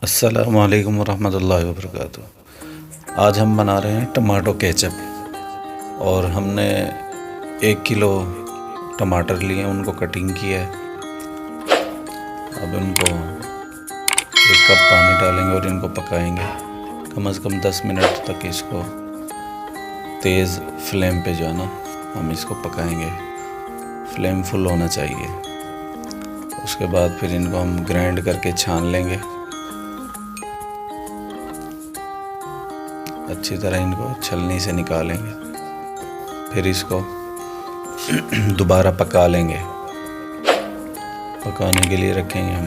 अस्सलामुअलैकुम वरहमतुल्लाहि वबरकातुहू। आज हम बना रहे हैं टमाटो केचप। और हमने 1 किलो टमाटर लिए, उनको कटिंग किया है। अब इनको 1 कप पानी डालेंगे और इनको पकाएंगे कम से कम 10 मिनट तक। इसको तेज़ फ्लेम पे जो है ना हम इसको पकाएंगे, फ्लेम फुल होना चाहिए। उसके बाद फिर इनको हम ग्राइंड करके छान लेंगे। अच्छी तरह इनको छलनी से निकालेंगे, फिर इसको दोबारा पका लेंगे। पकाने के लिए रखेंगे हम।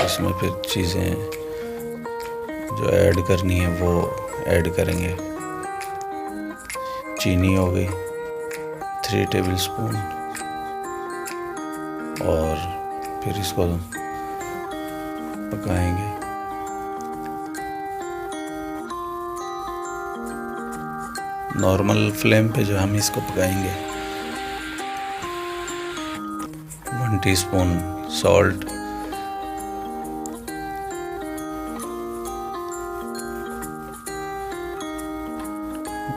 इसमें फिर चीज़ें जो ऐड करनी है वो ऐड करेंगे। चीनी हो गई 3 टेबल स्पून, और फिर इसको पकाएंगे। नॉर्मल फ्लेम पे जो हम इसको पकाएंगे। 1 teaspoon salt,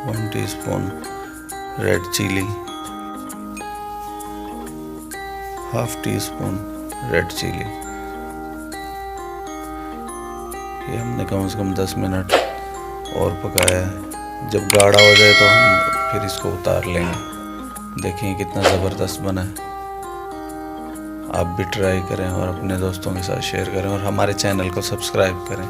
1 teaspoon red chilli, 1/2 teaspoon red chilli. ये हमने कम से कम 10 मिनट और पकाया है। जब गाढ़ा हो जाए तो हम फिर इसको उतार लेंगे। देखिए कितना ज़बरदस्त बना है। आप भी ट्राई करें और अपने दोस्तों के साथ शेयर करें और हमारे चैनल को सब्सक्राइब करें।